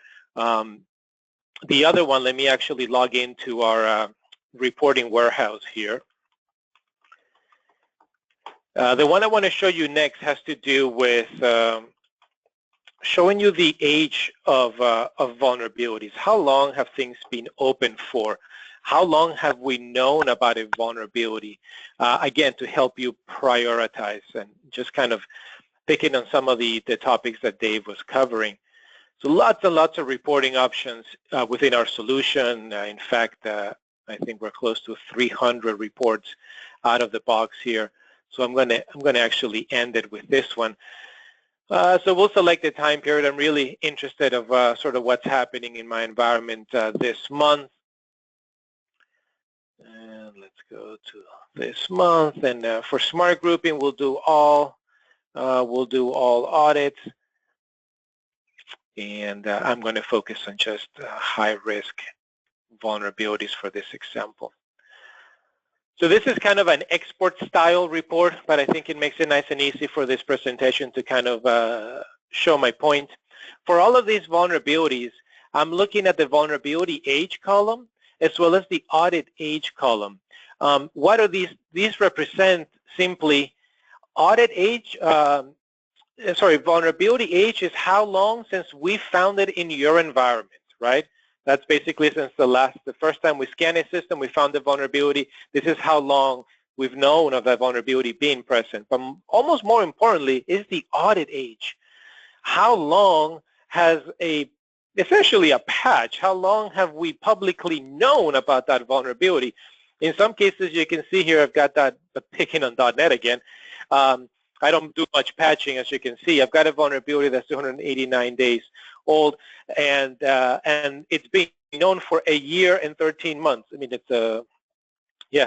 The other one, let me actually log into our reporting warehouse here. The one I want to show you next has to do with showing you the age of vulnerabilities. How long have things been open for? How long have we known about a vulnerability? Again, to help you prioritize and just kind of picking on some of the topics that Dave was covering. So lots and lots of reporting options within our solution. In fact, I think we're close to 300 reports out of the box here. So I'm going to actually end it with this one. So we'll select the time period. I'm really interested of sort of what's happening in my environment this month. And let's go to this month. And for smart grouping, we'll do all audits. And I'm going to focus on just high-risk vulnerabilities for this example. So this is kind of an export style report, but I think it makes it nice and easy for this presentation to kind of show my point. For all of these vulnerabilities, I'm looking at the vulnerability age column as well as the audit age column. What are these? These represent simply audit age, vulnerability age is how long since we found it in your environment, right? That's basically since the first time we scanned a system, we found the vulnerability. This is how long we've known of that vulnerability being present. But almost more importantly is the audit age. How long has essentially a patch, how long have we publicly known about that vulnerability? In some cases, you can see here, I've got that picking on .NET again. I don't do much patching, as you can see. I've got a vulnerability that's 289 days old, and it's been known for a year and 13 months. I mean, it's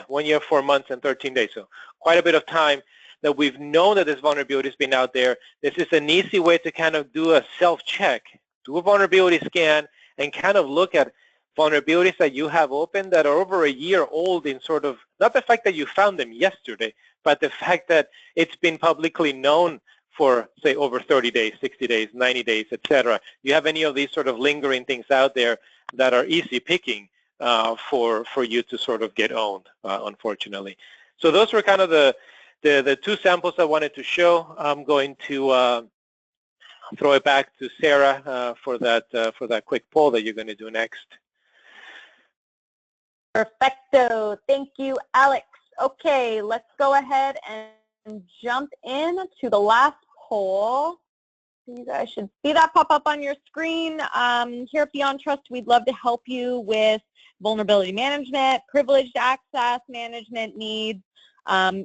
1 year, 4 months, and 13 days. So quite a bit of time that we've known that this vulnerability has been out there. This is an easy way to kind of do a self-check, do a vulnerability scan, and kind of look at vulnerabilities that you have open that are over a year old in sort of, not the fact that you found them yesterday, but the fact that it's been publicly known for, say, over 30 days, 60 days, 90 days, etc. You have any of these sort of lingering things out there that are easy picking for you to sort of get owned, unfortunately. So those were kind of the two samples I wanted to show. I'm going to throw it back to Sarah for that quick poll that you're going to do next. Perfecto. Thank you, Alex. Okay, let's go ahead and jump in to the last poll. You guys should see that pop up on your screen. Here at Beyond Trust, we'd love to help you with vulnerability management, privileged access management needs,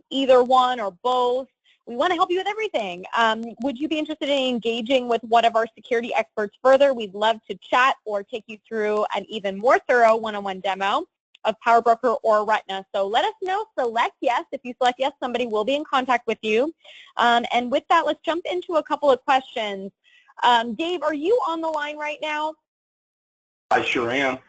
either one or both. We want to help you with everything. Would you be interested in engaging with one of our security experts further? We'd love to chat or take you through an even more thorough one-on-one demo of PowerBroker or Retina. So let us know, select yes. If you select yes, somebody will be in contact with you. And with that, let's jump into a couple of questions. Dave, are you on the line right now? I sure am.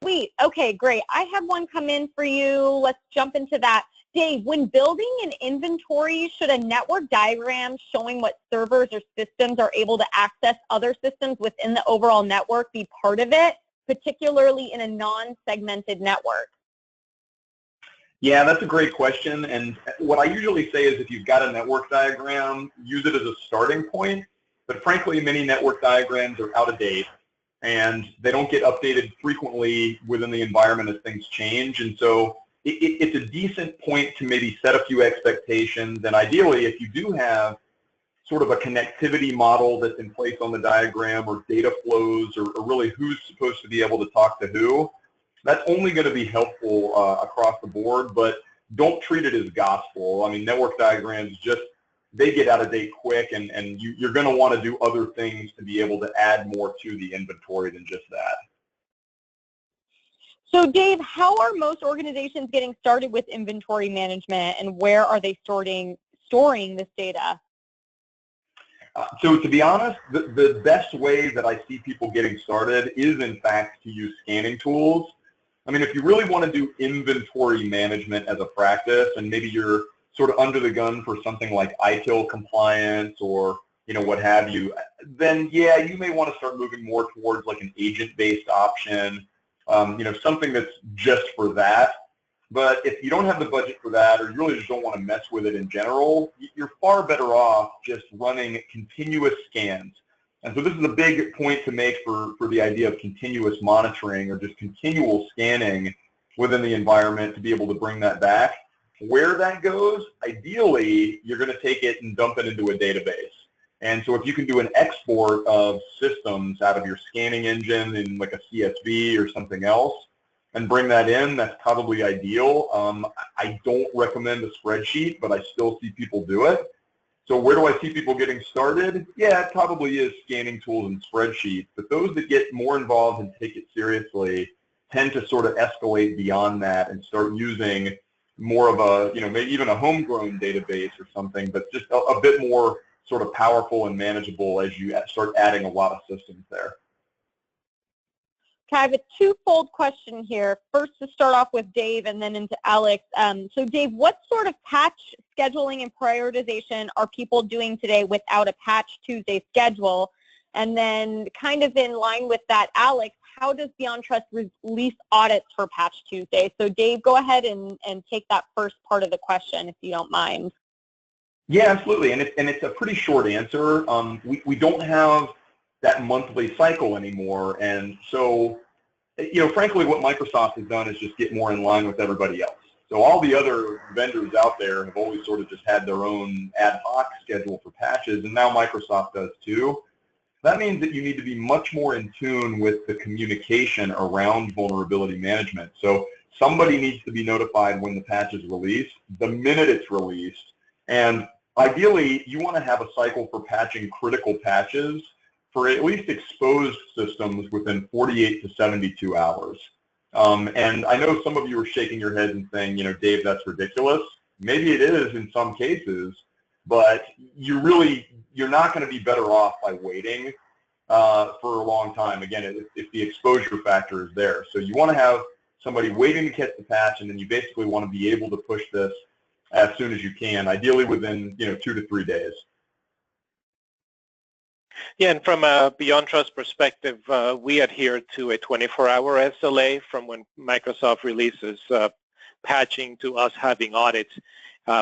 Sweet. Okay, great. I have one come in for you. Let's jump into that. Dave, when building an inventory, should a network diagram showing what servers or systems are able to access other systems within the overall network be part of it, particularly in a non-segmented network? Yeah, that's a great question. And what I usually say is if you've got a network diagram, use it as a starting point. But frankly, many network diagrams are out of date and they don't get updated frequently within the environment as things change. And so it's a decent point to maybe set a few expectations. And ideally, if you do have sort of a connectivity model that's in place on the diagram or data flows or really who's supposed to be able to talk to who, that's only going to be helpful across the board, but don't treat it as gospel. I mean, network diagrams they get out of date quick, and you're going to want to do other things to be able to add more to the inventory than just that. So Dave, how are most organizations getting started with inventory management, and where are they storing this data? So to be honest, the best way that I see people getting started is in fact to use scanning tools. I mean, if you really want to do inventory management as a practice, and maybe you're sort of under the gun for something like ITIL compliance or what have you, then yeah, you may want to start moving more towards like an agent-based option, something that's just for that. But if you don't have the budget for that, or you really just don't want to mess with it in general, you're far better off just running continuous scans. And so this is a big point to make for the idea of continuous monitoring or just continual scanning within the environment to be able to bring that back. Where that goes, ideally, you're going to take it and dump it into a database. And so if you can do an export of systems out of your scanning engine in like a CSV or something else, and bring that in, that's probably ideal. I don't recommend a spreadsheet, but I still see people do it. So where do I see people getting started? Yeah, it probably is scanning tools and spreadsheets, but those that get more involved and take it seriously tend to sort of escalate beyond that and start using more of a, maybe even a homegrown database or something, but just a bit more sort of powerful and manageable as you start adding a lot of systems there. Okay, I have a twofold question here. First, to start off with Dave and then into Alex. So Dave, what sort of patch scheduling and prioritization are people doing today without a Patch Tuesday schedule? And then kind of in line with that, Alex, how does Beyond Trust release audits for Patch Tuesday? So Dave, go ahead and take that first part of the question if you don't mind. Yeah, absolutely. And it's a pretty short answer. We don't have that monthly cycle anymore. And so, frankly, what Microsoft has done is just get more in line with everybody else. So all the other vendors out there have always sort of just had their own ad hoc schedule for patches, and now Microsoft does too. That means that you need to be much more in tune with the communication around vulnerability management. So somebody needs to be notified when the patch is released, the minute it's released, and ideally you want to have a cycle for patching critical patches for at least exposed systems within 48 to 72 hours. And I know some of you are shaking your heads and saying, Dave, that's ridiculous. Maybe it is in some cases, but you're not going to be better off by waiting for a long time. Again, if the exposure factor is there. So you want to have somebody waiting to catch the patch, and then you basically want to be able to push this as soon as you can, ideally within 2 to 3 days. Yeah, and from a Beyond Trust perspective, we adhere to a 24-hour SLA from when Microsoft releases patching to us having audits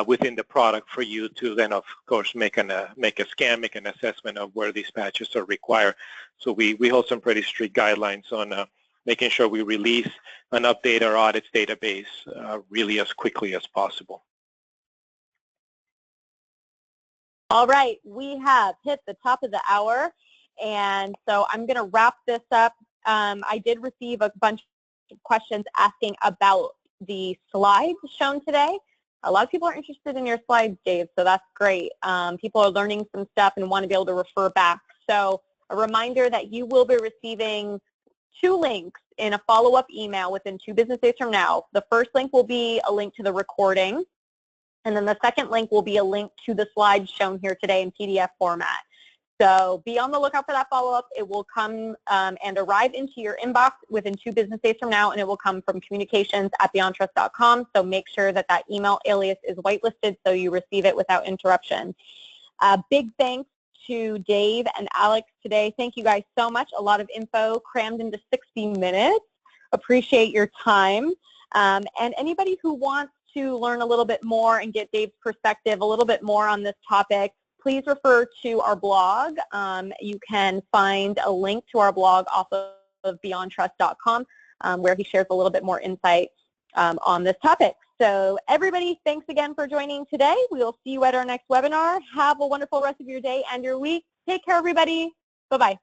within the product for you to then, of course, make a scan, make an assessment of where these patches are required. So we hold some pretty strict guidelines on making sure we release and update our audits database really as quickly as possible. All right, we have hit the top of the hour, and so I'm going to wrap this up. I did receive a bunch of questions asking about the slides shown today. A lot of people are interested in your slides, Dave, so that's great. People are learning some stuff and want to be able to refer back. So a reminder that you will be receiving 2 links in a follow-up email within 2 business days from now. The first link will be a link to the recording, and then the second link will be a link to the slides shown here today in PDF format. So be on the lookout for that follow-up. It will come and arrive into your inbox within 2 business days from now, and it will come from communications@beyondtrust.com. So make sure that that email alias is whitelisted so you receive it without interruption. Big thanks to Dave and Alex today. Thank you guys so much. A lot of info crammed into 60 minutes. Appreciate your time. And anybody who wants to learn a little bit more and get Dave's perspective a little bit more on this topic, please refer to our blog. You can find a link to our blog off of beyondtrust.com where he shares a little bit more insight on this topic. So everybody, thanks again for joining today. We will see you at our next webinar. Have a wonderful rest of your day and your week. Take care, everybody. Bye-bye.